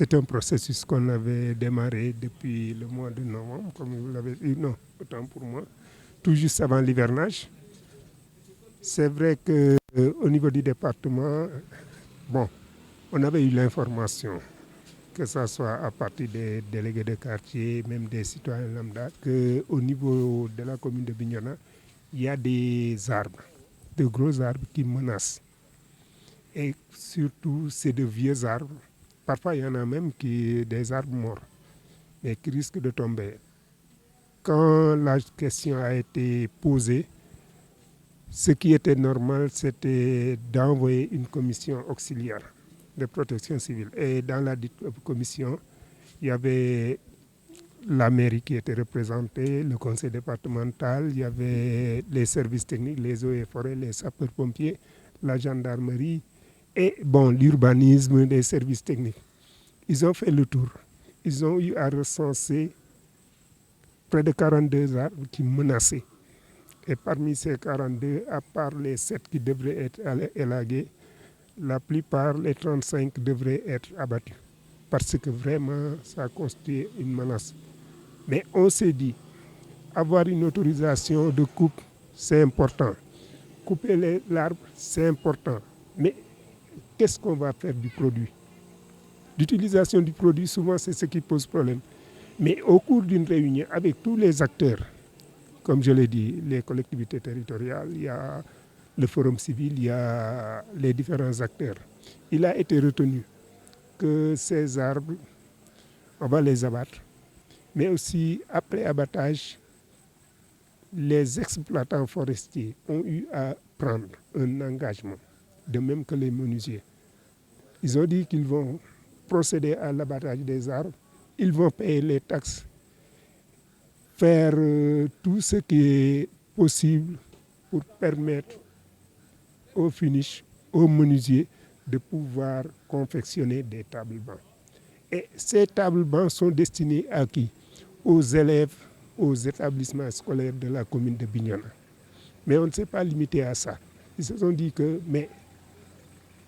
c'est un processus qu'on avait démarré depuis le mois de novembre, comme vous l'avez dit, non, autant pour moi, tout juste avant l'hivernage. C'est vrai qu'au niveau du département, bon, on avait eu l'information, que ce soit à partir des délégués de quartier, même des citoyens lambda, qu'au niveau de la commune de Bignona, il y a des arbres, de gros arbres qui menacent. Et surtout, c'est de vieux arbres. Parfois, il y en a même des arbres morts, mais qui risquent de tomber. Quand la question a été posée, ce qui était normal, c'était d'envoyer une commission auxiliaire de protection civile. Et dans la dite commission, il y avait la mairie qui était représentée, le conseil départemental, il y avait les services techniques, les eaux et forêts, les sapeurs-pompiers, la gendarmerie et bon, l'urbanisme, les services techniques. Ils ont fait le tour. Ils ont eu à recenser près de 42 arbres qui menaçaient. Et parmi ces 42, à part les 7 qui devraient être élagués, la plupart, les 35, devraient être abattus. Parce que vraiment, ça constitue une menace. Mais on s'est dit, avoir une autorisation de coupe, c'est important. Couper l'arbre, c'est important. Mais qu'est-ce qu'on va faire du produit? L'utilisation du produit, souvent, c'est ce qui pose problème. Mais au cours d'une réunion avec tous les acteurs, comme je l'ai dit, les collectivités territoriales, il y a le forum civil, il y a les différents acteurs. Il a été retenu que ces arbres, on va les abattre. Mais aussi, après abattage, les exploitants forestiers ont eu à prendre un engagement, de même que les menuisiers. Ils ont dit qu'ils vont procéder à l'abattage des arbres, ils vont payer les taxes, faire tout ce qui est possible pour permettre aux finish, aux menuisiers, de pouvoir confectionner des tables-bancs. Et ces tables-bancs sont destinés à qui? Aux élèves, aux établissements scolaires de la commune de Bignona. Mais on ne s'est pas limité à ça. Ils se sont dit que, mais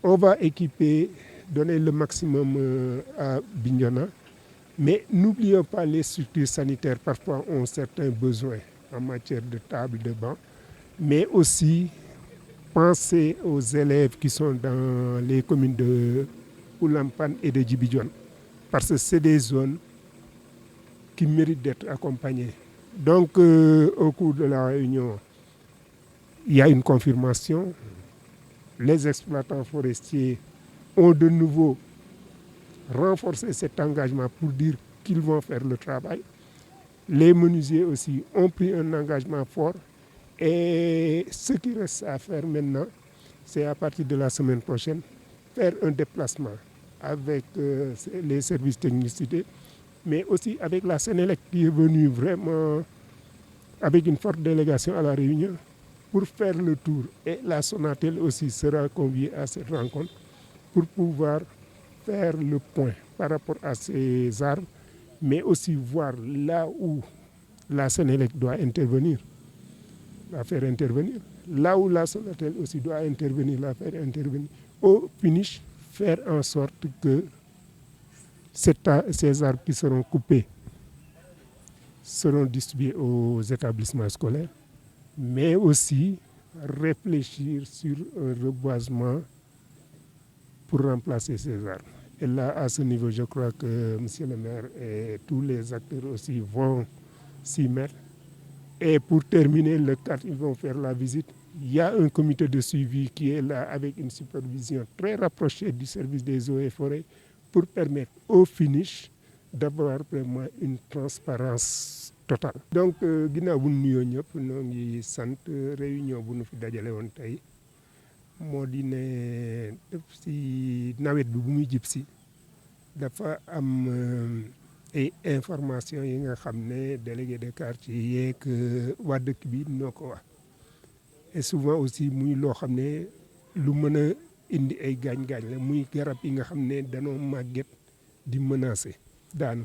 on va équiper, donner le maximum à Bignona, mais n'oublions pas les structures sanitaires, parfois ont certains besoins en matière de tables, de bancs, mais aussi penser aux élèves qui sont dans les communes de Oulampan et de Djibidjon, parce que c'est des zones qui méritent d'être accompagnées. Donc, au cours de la réunion, il y a une confirmation. Les exploitants forestiers ont de nouveau renforcé cet engagement pour dire qu'ils vont faire le travail. Les menuisiers aussi ont pris un engagement fort. Et ce qui reste à faire maintenant, c'est à partir de la semaine prochaine, faire un déplacement avec les services technicité, mais aussi avec la Sénélec qui est venue vraiment avec une forte délégation à la réunion pour faire le tour. Et la Sonatel aussi sera conviée à cette rencontre pour pouvoir faire le point par rapport à ces arbres, mais aussi voir là où la Sénélec doit intervenir, la faire intervenir. Là où la Sonatel aussi doit intervenir, la faire intervenir. Au finish, faire en sorte que ces arbres qui seront coupés seront distribués aux établissements scolaires, mais aussi réfléchir sur un reboisement pour remplacer ces arbres. Et là, à ce niveau, je crois que M. le maire et tous les acteurs aussi vont s'y mettre. Et pour terminer, le 4, ils vont faire la visite. Il y a un comité de suivi qui est là avec une supervision très rapprochée du service des eaux et forêts pour permettre au finish d'avoir vraiment une transparence totale. Donc, ginnaaw bu ñu nuyoo ñëpp ñoo ngi sant réunion bu nu fi dajale woon tey moo di ne def si nawet bi bu muy jib si dafa am ay information yi nga xam ne délégué de quartier yeeg waa dëkk bi noo ko wax et souvent aussi muy loo xam ne lu mën a indi ay gaañ-gaañ la muy garab yi nga xam ne danoo màgget di menacer daanu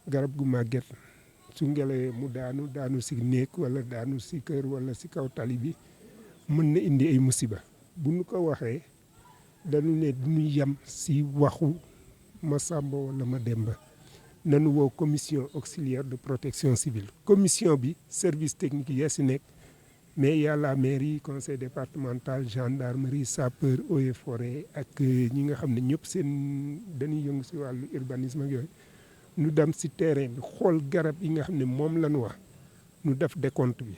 garab gu màgget su ngelawee mu daanu si néeg wala daanu si kër wala si kaw tali bi mën na indi ay musiba bu nu ko waxee dañu ne duñu yem si waxu Massamba wala Mademba nanu woo commission auxiliaire de protection civile commission bi service technique yi si nekk mais y a la mairie conseil départemental gendarmerie sapeur eaux et forêt ak ñi nga xam ne ñëpp seen dañuy yëngu si wàllu urbanisme ak yooyu ñu dem si terrain bi xool garab yi nga xam ne moom la ñu wax ñu def décompte bi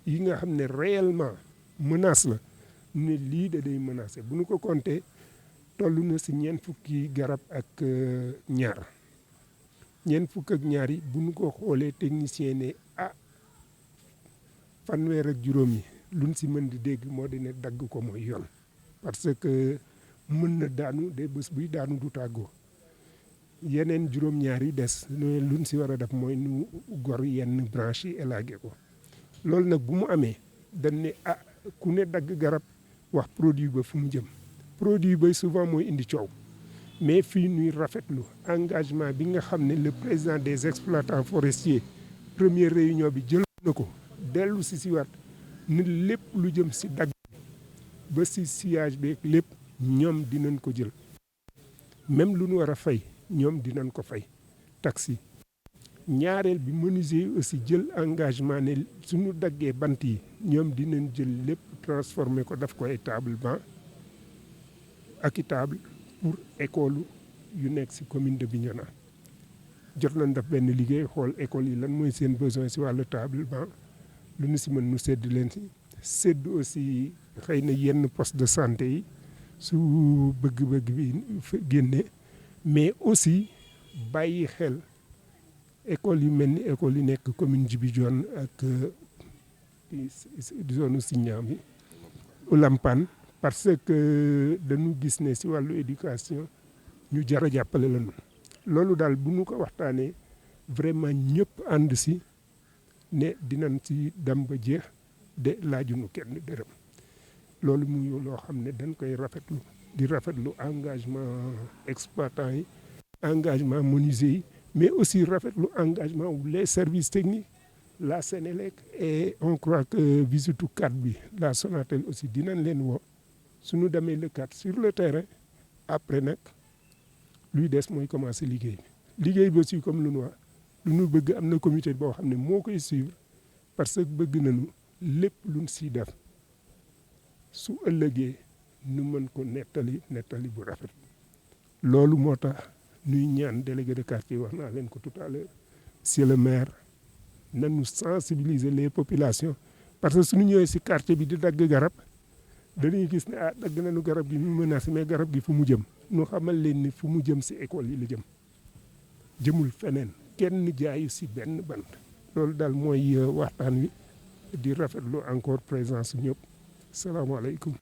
yi nga xam ne réellement menace la ne lii da day menacé bu ñu ko compté toll na si ñeent fukki garab ak ñaar ñeent fukk ak ñaar yi bu ñu ko xoolee technicien ne fanweer ak juróom yi luñ si mën di dégg moo di ne dagg ko mooy yoon parce que mën na daanu de bés buy daanu du tàggoo yeneen juróom-ñaar yi des luñ si war a def mooy nu gor yenn branche yi élagué ko loolu nag bu mu amee dañ ne ku ne dagg garab wax produit ba fu mu jëm produit ba souvent mooy indi coow mais fii nuy rafetlu engagement bi nga xam ne le président des exploitants forestiers première réunion bi jël na ko dellu si waat ni lépp lu jëm si dagg ba si sillage beeg lépp ñoom dinañ ko jël même lu ñu war a fay ñoom dinañ ko fay taxi ñaareel bi menuisier yi aussi jël engagement ne suñu daggee bant yi ñoom dinañ jël lépp transformer ko daf ko ay table banc ak i table pour école yu nekk si commune de Bignona jot nañ def benn liggéey xool école yi lan mooy seen besoin si wàllu table banc lu ñu si mën nu sedd leen si sedd aussi xëy na yenn poste de santé yi su bëgg-bëgg bi génne mais aussi bàyyi xel école yu mel ni école yi nekk commune Djibi Dione ak zone Signa bi Oulampan parce que dañu gis ne si wàllu éducation ñu jar a jàppale lañu loolu daal bu ñu ko waxtaanee vraiment ñëpp ànd si ne dinañ si dem ba jeex de laajuñu kenn dërëm loolu muy loo xam ne dañ koy rafetlu di rafetlu engagement exploitant yi engagement menuisier yi mais aussi rafetlu engagement wu les services techniques la Sénélec et on croit que visitu 4 bi la Sonatel aussi dinañ leen woo suñu demee le 4 sur le terrain après nag luy des mooy commencer liggéey bi aussi comme lu ñu bëgg am na comité boo xam ne moo koy suivre parce que bëgg nañu lépp luñ siy def su ëllëgee nu mën ko nettali bu rafet loolu moo tax ñuy ñaan délégué de quartier wax naa leen ko tout à l'heure c'est le maire nañu sensibiliser les populations parce que suñu ñëwee si quartier bi di dagg garab dañuy gis ne dagg nañu garab gi ñu menacé mais garab gi fu mu jëm ñu xamal leen ni fu mu jëm si école yi la jëmul feneen kenn jaayu si benn bant loolu daal mooy waxtaan wi di rafetlu encore présence ñëpp salaamaaleykum